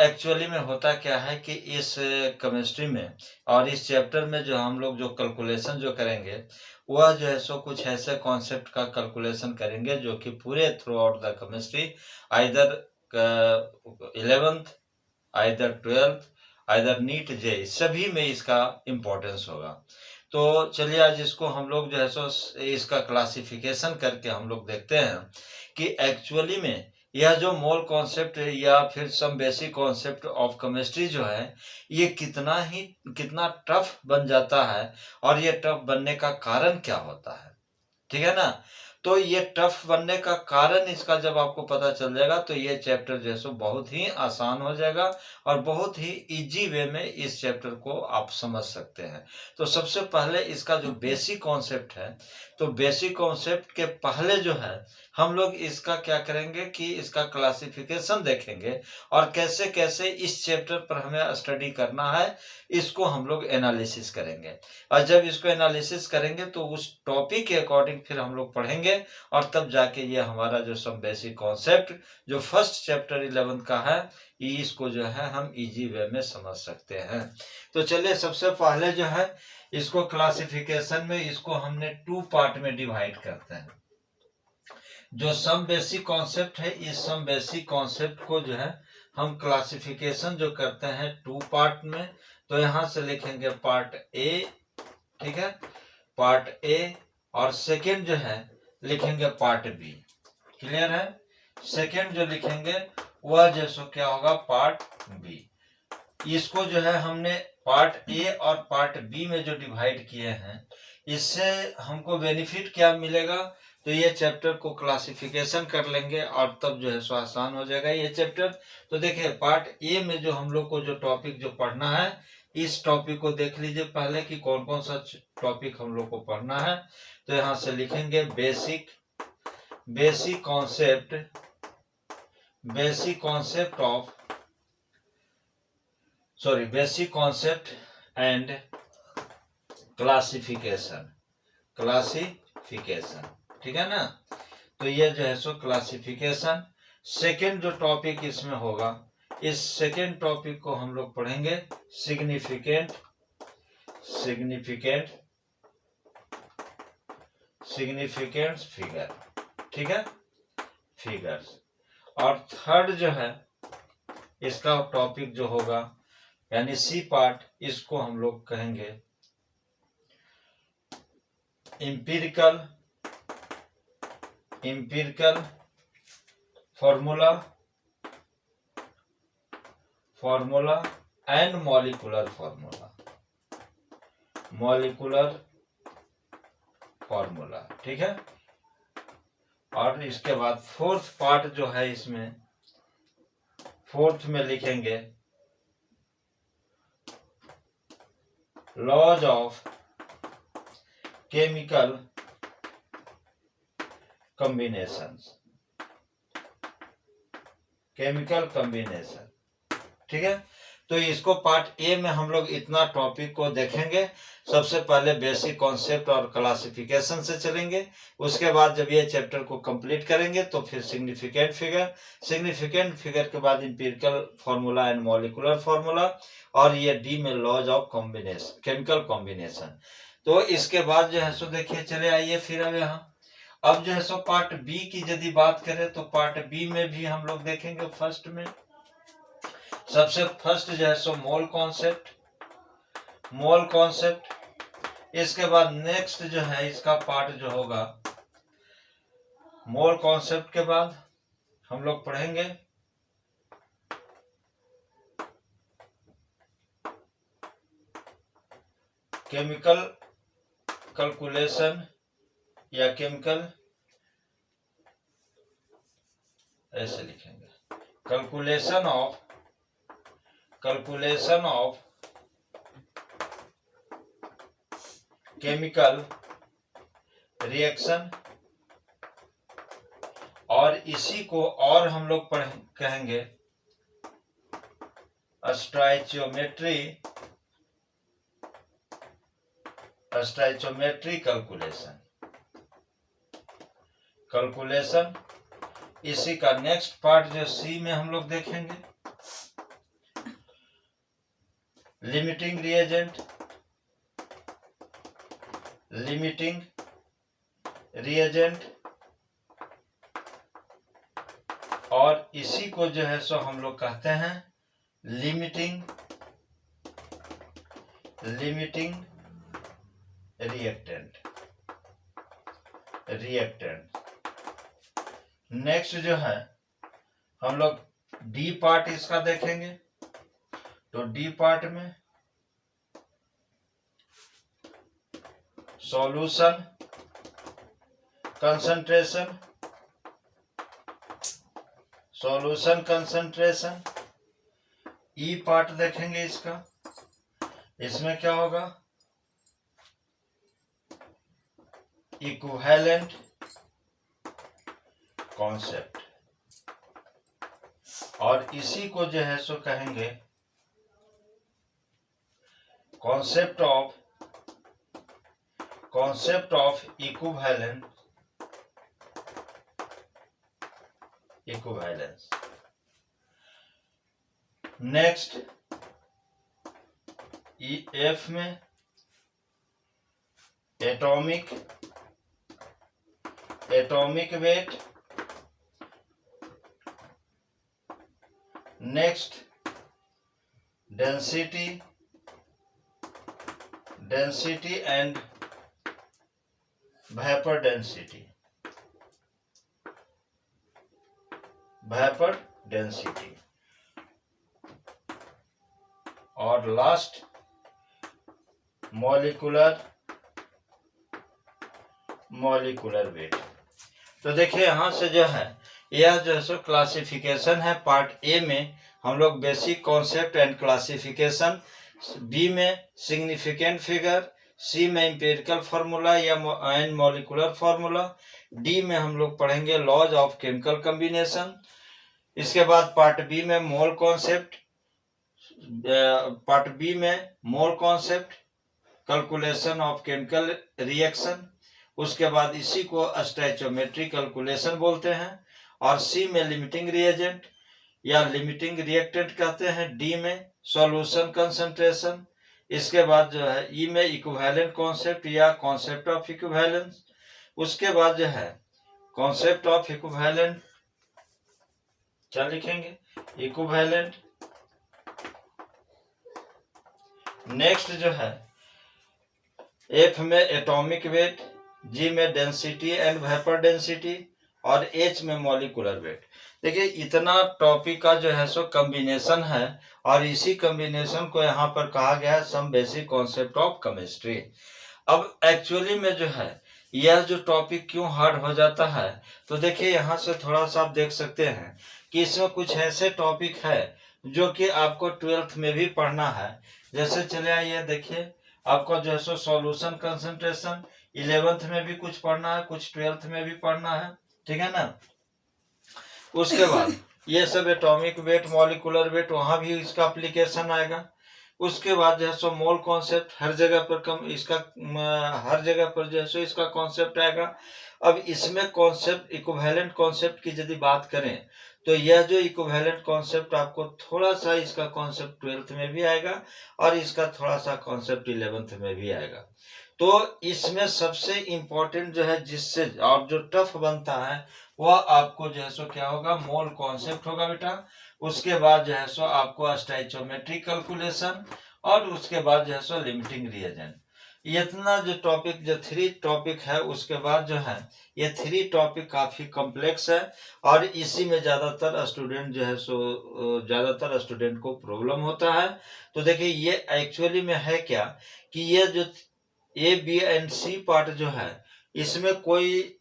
Actually में होता क्या है कि इस केमिस्ट्री में और इस चैप्टर में जो हम लोग जो कैलकुलेशन जो करेंगे, वह जो है सो कुछ ऐसे कॉन्सेप्ट का कैलकुलेशन करेंगे जो कि पूरे throughout the chemistry, either 11th, either 12th, either NEET JEE, सभी में इसका इम्पोर्टेंस होगा। तो चलिए आज इसको हम लोग जो है सो इसका क्लासिफिकेशन करके हम लोग देखते हैं कि एक्चुअली में यह जो मोल कॉन्सेप्ट या फिर some basic concept of chemistry जो है, ये कितना टफ बन जाता है और ये टफ बनने का कारण क्या होता है, ठीक है ना। तो ये टफ बनने का कारण इसका जब आपको पता चल जाएगा तो ये चैप्टर जो है सो बहुत ही आसान हो जाएगा और बहुत ही इजी वे में इस चैप्टर को आप समझ सकते हैं। तो सबसे पहले इसका जो बेसिक कॉन्सेप्ट है, तो बेसिक कॉन्सेप्ट के पहले जो है हम लोग इसका क्या करेंगे कि इसका क्लासिफिकेशन देखेंगे और कैसे कैसे इस चैप्टर पर हमें स्टडी करना है, इसको हम लोग एनालिसिस करेंगे। और जब इसको एनालिसिस करेंगे तो उस टॉपिक के अकॉर्डिंग फिर हम लोग पढ़ेंगे और तब जाके ये हमारा जो सब बेसिक कॉन्सेप्ट जो फर्स्ट चैप्टर 11 का है, इसको जो है हम इजी वे में समझ सकते हैं। तो चलिए सबसे पहले जो है इसको क्लासिफिकेशन में इसको हमने 2 पार्ट में डिवाइड करते हैं। जो सम बेसिक कॉन्सेप्ट है, इस सम बेसिक कॉन्सेप्ट को जो है हम क्लासिफिकेशन जो करते हैं 2 पार्ट में। तो यहां से लिखेंगे पार्ट ए, ठीक है, पार्ट ए, और सेकेंड जो है लिखेंगे पार्ट बी। क्लियर है। सेकेंड जो लिखेंगे वह जैसो क्या होगा पार्ट बी। इसको जो है हमने पार्ट ए और पार्ट बी में जो डिवाइड किए हैं, इससे हमको बेनिफिट क्या मिलेगा, तो ये चैप्टर को क्लासिफिकेशन कर लेंगे और तब जो है सो आसान हो जाएगा ये चैप्टर। तो देखिए पार्ट ए में जो हम लोग को जो टॉपिक जो पढ़ना है, इस टॉपिक को देख लीजिए पहले कि कौन कौन सा टॉपिक हम लोग को पढ़ना है। तो यहां से लिखेंगे बेसिक कॉन्सेप्ट एंड क्लासिफिकेशन, ठीक है ना। तो ये जो है सो क्लासिफिकेशन। सेकेंड जो टॉपिक इसमें होगा, इस सेकेंड टॉपिक को हम लोग पढ़ेंगे सिग्निफिकेंट फिगर, ठीक है, फिगर्स। और थर्ड जो है इसका टॉपिक जो होगा यानी सी पार्ट, इसको हम लोग कहेंगे empirical formula and molecular formula, ठीक है। और इसके बाद फोर्थ पार्ट जो है इसमें, फोर्थ में लिखेंगे लॉज ऑफ केमिकल कॉम्बिनेशन, ठीक है। तो इसको पार्ट ए में हम लोग इतना टॉपिक को देखेंगे। सबसे पहले बेसिक कॉन्सेप्ट और क्लासिफिकेशन से चलेंगे, उसके बाद जब ये चैप्टर को कंप्लीट करेंगे तो फिर सिग्निफिकेंट फिगर के बाद empirical formula and molecular formula, और ये डी में लॉज ऑफ केमिकल कॉम्बिनेशन। तो इसके बाद जो है सो देखिए, चले आइए फिर अब यहाँ अब जो है सो पार्ट बी की यदि बात करें तो पार्ट बी में भी हम लोग देखेंगे फर्स्ट में सबसे फर्स्ट जो है सो मोल कॉन्सेप्ट। इसके बाद नेक्स्ट जो है इसका पार्ट जो होगा मोल कॉन्सेप्ट के बाद हम लोग पढ़ेंगे केमिकल कैलकुलेशन या केमिकल, ऐसे लिखेंगे कैलकुलेशन ऑफ केमिकल रिएक्शन, और इसी को और हम लोग कहेंगे स्टोइचियोमेट्री कैलकुलेशन। इसी का नेक्स्ट पार्ट जो सी में हम लोग देखेंगे लिमिटिंग रिएजेंट, लिमिटिंग रिएजेंट, और इसी को जो है सो हम लोग कहते हैं लिमिटिंग रिएक्टेंट। नेक्स्ट जो है हम लोग डी पार्ट इसका देखेंगे। तो डी पार्ट में सॉल्यूशन कंसंट्रेशन। ई पार्ट देखेंगे इसका, इसमें क्या होगा, इक्विवेलेंट कॉन्सेप्ट, और इसी को जो है सो कहेंगे concept of equivalence. Next F में atomic weight. Next density and vapour density, और लास्ट मॉलिक्यूलर वेट। तो देखिए यहाँ से जो है यह जो है सो क्लासिफिकेशन है। पार्ट ए में हम लोग basic concept and classification, B में सिग्निफिकेंट फिगर, सी में एम्पिरिकल फार्मूला या एंड मॉलिक्यूलर फार्मूला, डी में हम लोग पढ़ेंगे लॉज ऑफ केमिकल कॉम्बिनेशन। इसके बाद पार्ट बी में mole concept, calculation of chemical reaction. उसके बाद इसी को स्टोइचियोमेट्री कैलकुलेशन बोलते हैं। और सी में लिमिटिंग रिएजेंट या लिमिटिंग रिएक्टेंट कहते हैं। डी में सॉल्यूशन कंसंट्रेशन। इसके बाद जो है ई में इक्विवेलेंट कॉन्सेप्ट या कॉन्सेप्ट ऑफ इक्विवेलेंस। उसके बाद जो है कॉन्सेप्ट ऑफ इक्विवेलेंट क्या लिखेंगे, इक्विवेलेंट। नेक्स्ट जो है एफ में एटॉमिक वेट, जी में डेंसिटी एंड वेपर डेंसिटी, और एच में मॉलिक्यूलर वेट। देखिए इतना टॉपिक का जो है सो कॉम्बिनेशन है, और इसी कॉम्बिनेशन को यहाँ पर कहा गया है some basic concept of chemistry. अब एक्चुअली में जो है यह जो टॉपिक क्यों हार्ड हो जाता है, तो देखिए यहाँ से थोड़ा सा आप देख सकते हैं कि इसमें कुछ ऐसे टॉपिक है जो कि आपको 12th में भी पढ़ना है। जैसे चले आइए देखिए, आपको जो है सो सॉल्यूशन कंसंट्रेशन 11th में भी कुछ पढ़ना है, कुछ 12th में भी पढ़ना है, ठीक है ना। उसके बाद ये सब एटॉमिक वेट, मॉलिक्यूलर वेट, वहां भी इसका एप्लीकेशन आएगा। उसके बाद जो है सो मोल कॉन्सेप्ट हर जगह पर जो है सो इसका कॉन्सेप्ट आएगा। अब इसमें कॉन्सेप्ट इक्विवेलेंट कॉन्सेप्ट की यदि बात करें तो यह जो इक्विवेलेंट कॉन्सेप्ट आपको थोड़ा सा इसका कॉन्सेप्ट 12th में भी आएगा और इसका थोड़ा सा कॉन्सेप्ट 11th में भी आएगा। तो इसमें सबसे इम्पोर्टेंट जो है जिससे और जो टफ बनता है वह आपको जो है सो क्या होगा, मोल कॉन्सेप्ट होगा बेटा। उसके बाद जो है सो आपको स्टोइचियोमेट्री कैलकुलेशन, और उसके बाद जो है सो लिमिटिंग रिएजेंट। इतना जो टॉपिक, जो 3 टॉपिक है, उसके बाद जो है ये 3 टॉपिक काफी कॉम्प्लेक्स है, और इसी में ज्यादातर स्टूडेंट जो है सो ज्यादातर स्टूडेंट को प्रॉब्लम होता है। तो देखिए ये एक्चुअली में है क्या कि ये जो A B and C part जो है इसमें कोई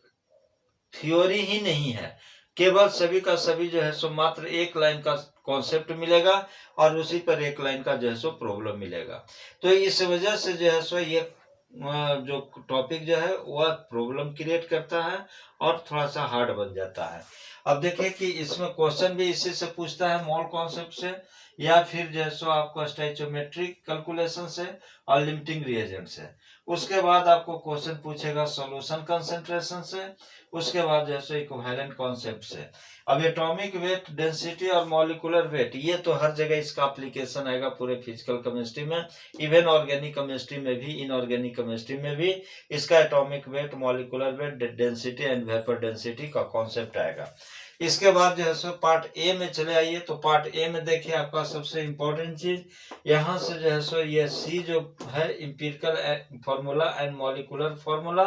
थ्योरी ही नहीं है, केवल सभी का सभी जो है सो मात्र एक लाइन का कॉन्सेप्ट मिलेगा और उसी पर एक लाइन का जो है सो प्रॉब्लम मिलेगा। तो इस वजह से जो है सो ये जो टॉपिक जो है वह प्रॉब्लम क्रिएट करता है और थोड़ा सा हार्ड बन जाता है। अब देखिए कि इसमें क्वेश्चन भी इसी से पूछता है, मोल कॉन्सेप्ट से, या फिर जो है सो आपको स्टैचोमेट्रिक कैलकुलेशन से और लिमिटिंग रिएजेंट से। उसके बाद आपको क्वेश्चन पूछेगा सॉल्यूशन कंसंट्रेशन से, उसके बाद जो है सो इक्विवेलेंट कॉन्सेप्ट से। अब एटॉमिक वेट, डेंसिटी और मॉलिक्यूलर वेट, ये तो हर जगह इसका एप्लीकेशन आएगा पूरे फिजिकल केमिस्ट्री में, इवन ऑर्गेनिक केमिस्ट्री में भी, इनऑर्गेनिक केमिस्ट्री में भी इसका atomic weight, molecular weight, density and vapour density का कॉन्सेप्ट आएगा। इसके बाद जो है सो पार्ट ए में चले आइए। तो पार्ट ए में देखिए आपका सबसे इंपॉर्टेंट चीज यहाँ से जो है सो ये सी जो है empirical formula and molecular formula,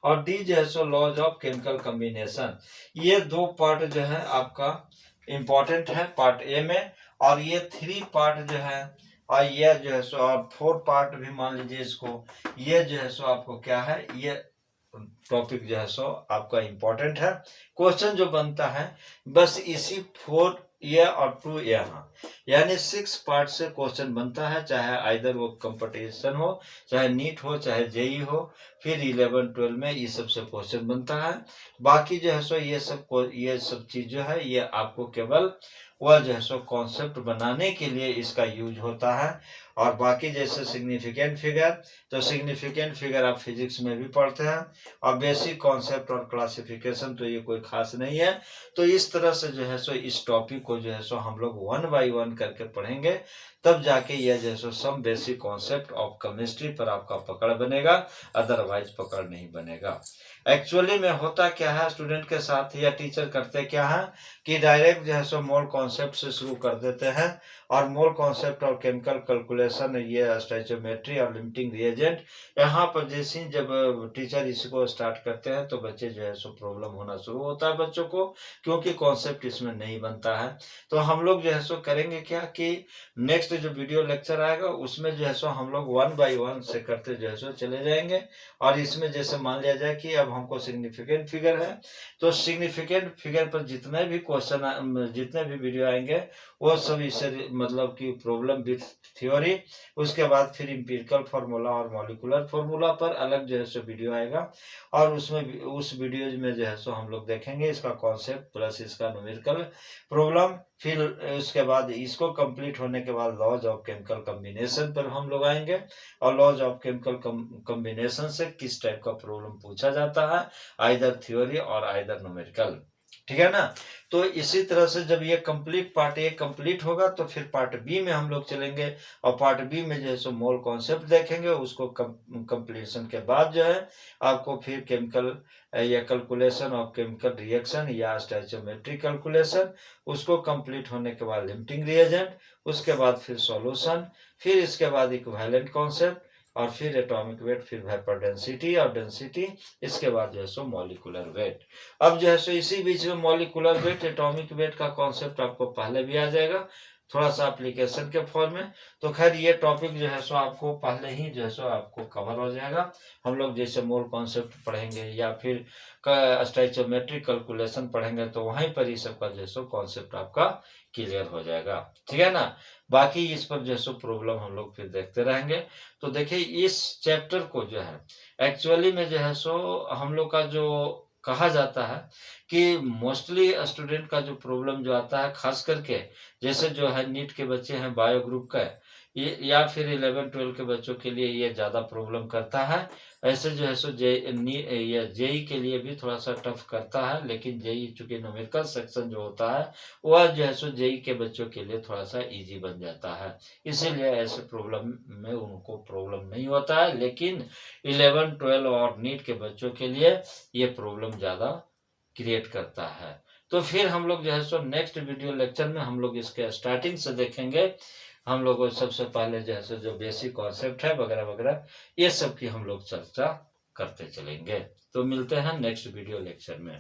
और डी जो है सो लॉज ऑफ केमिकल कॉम्बिनेशन। ये दो पार्ट जो है आपका इंपॉर्टेंट है पार्ट ए में। और ये 3 पार्ट जो है, और ये जो है सो आप 4 पार्ट भी मान लीजिए इसको, ये जो है सो आपको क्या है, ये टॉपिक जो है सो आपका इंपॉर्टेंट है। क्वेश्चन जो बनता है बस इसी 4 ये और 2 यहाँ, यानी 6 पार्ट से क्वेश्चन बनता है, चाहे आइदर वो कंपटीशन हो, चाहे नीट हो, चाहे जेई हो, फिर 11 12 में ये सबसे क्वेश्चन बनता है। बाकी जो है सो ये सब चीज जो है ये आपको केवल वह जो है सो कॉन्सेप्ट बनाने के लिए इसका यूज होता है। और बाकी जैसे सिग्निफिकेंट फिगर, तो सिग्निफिकेंट फिगर आप फिजिक्स में भी पढ़ते हैं, और बेसिक कॉन्सेप्ट और क्लासिफिकेशन तो ये कोई खास नहीं है। तो इस तरह से जो है सो इस टॉपिक को जो है सो हम लोग 1 बाय 1 करके पढ़ेंगे, तब जाके यह जो है सो some basic concept of chemistry पर आपका पकड़ बनेगा, अदरवाइज पकड़ नहीं बनेगा। एक्चुअली में होता क्या है स्टूडेंट के साथ या टीचर करते क्या है कि डायरेक्ट जो है सो मोल कॉन्सेप्ट से शुरू कर देते हैं, और मोल कॉन्सेप्ट और केमिकल कैलकुलेशन, ये स्टैचोमेट्री और लिमिटिंग रिएजेंट, यहाँ पर जैसे जब टीचर इसको स्टार्ट करते हैं तो बच्चे जो है सो प्रॉब्लम होना शुरू होता है बच्चों को, क्योंकि कॉन्सेप्ट इसमें नहीं बनता है। तो हम लोग जो है सो करेंगे क्या कि नेक्स्ट जो वीडियो लेक्चर आएगा उसमें जो है सो हम लोग 1 बाय 1 से करते जो है सो चले जाएंगे। और इसमें जैसे मान लिया जाए कि अब हमको सिग्निफिकेंट फिगर है, तो सिग्निफिकेंट फिगर पर जितने भी क्वेश्चन, जितने भी वीडियो आएंगे वो सब इससे मतलब कि प्रॉब्लम विथ थ्योरी, उसके बाद फिर इंपिरिकल फार्मूला और मॉलिक्यूलर फार्मूला पर अलग जो है सो वीडियो आएगा। और उसमें उस वीडियो में जो है सो हम लोग देखेंगे इसका कॉन्सेप्ट प्लस इसका न्यूमेरिकल प्रॉब्लम। फिर उसके बाद इसको कंप्लीट होने के बाद लॉज ऑफ केमिकल कॉम्बिनेशन पर हम लोग आएंगे, और लॉज ऑफ केमिकल कॉम्बिनेशन से किस टाइप का प्रॉब्लम पूछा जाता है, आइदर थ्योरी और आइदर न्यूमेरिकल। ठीक है ना। तो इसी तरह से जब ये कंप्लीट पार्ट ए कंप्लीट होगा तो फिर पार्ट बी में हम लोग चलेंगे, और पार्ट बी में जो है सो मोल कॉन्सेप्ट देखेंगे। उसको कंप्लीशन के बाद जो है आपको फिर केमिकल या कैलकुलेशन ऑफ केमिकल रिएक्शन या स्टैचोमेट्रिक कैलकुलेशन, उसको कंप्लीट होने के बाद लिमिटिंग रिएजेंट, उसके बाद फिर सॉल्यूशन, फिर इसके बाद इक्विवेलेंट कॉन्सेप्ट, और फिर एटॉमिक वेट, फिर वेपर डेंसिटी और डेंसिटी, इसके बाद जो है सो मॉलिक्यूलर वेट। अब जो है सो इसी बीच में मॉलिक्यूलर वेट, एटॉमिक वेट का कॉन्सेप्ट आपको पहले भी आ जाएगा, थोड़ा सा एप्लीकेशन के फॉर्म में। तो खैर ये टॉपिक जो है सो आपको पहले ही जो है सो आपको कवर हो जाएगा। हम लोग जैसे मोल कॉन्सेप्ट पढ़ेंगे या फिर स्टैचोमेट्रिक कैलकुलेशन पढ़ेंगे, तो वहीं पर ही सबका जो है सो कॉन्सेप्ट आपका क्लियर हो जाएगा। ठीक है ना। बाकी इस पर जो है सो प्रॉब्लम हम लोग फिर देखते रहेंगे। तो देखिए इस चैप्टर को जो है एक्चुअली में जो है सो हम लोग का जो कहा जाता है कि मोस्टली स्टूडेंट का जो प्रॉब्लम जो आता है, खास करके जैसे जो है नीट के बच्चे हैं बायो ग्रुप का, ये या फिर 11 12 के बच्चों के लिए ये ज़्यादा प्रॉब्लम करता है। ऐसे जो है सो जेई के लिए भी थोड़ा सा टफ करता है, लेकिन जेई चूंकि न्यूमेरिकल सेक्शन जो होता है वह जो है सो जेई के बच्चों के लिए थोड़ा सा इजी बन जाता है, इसीलिए ऐसे प्रॉब्लम में उनको प्रॉब्लम नहीं होता है। लेकिन 11 12 और नीट के बच्चों के लिए ये प्रॉब्लम ज़्यादा क्रिएट करता है। तो फिर हम लोग जो है सो नेक्स्ट वीडियो लेक्चर में हम लोग इसके स्टार्टिंग से देखेंगे। हम लोग सबसे पहले जो है सो जो बेसिक कॉन्सेप्ट है वगैरह वगैरह, ये सब की हम लोग चर्चा करते चलेंगे। तो मिलते हैं नेक्स्ट वीडियो लेक्चर में।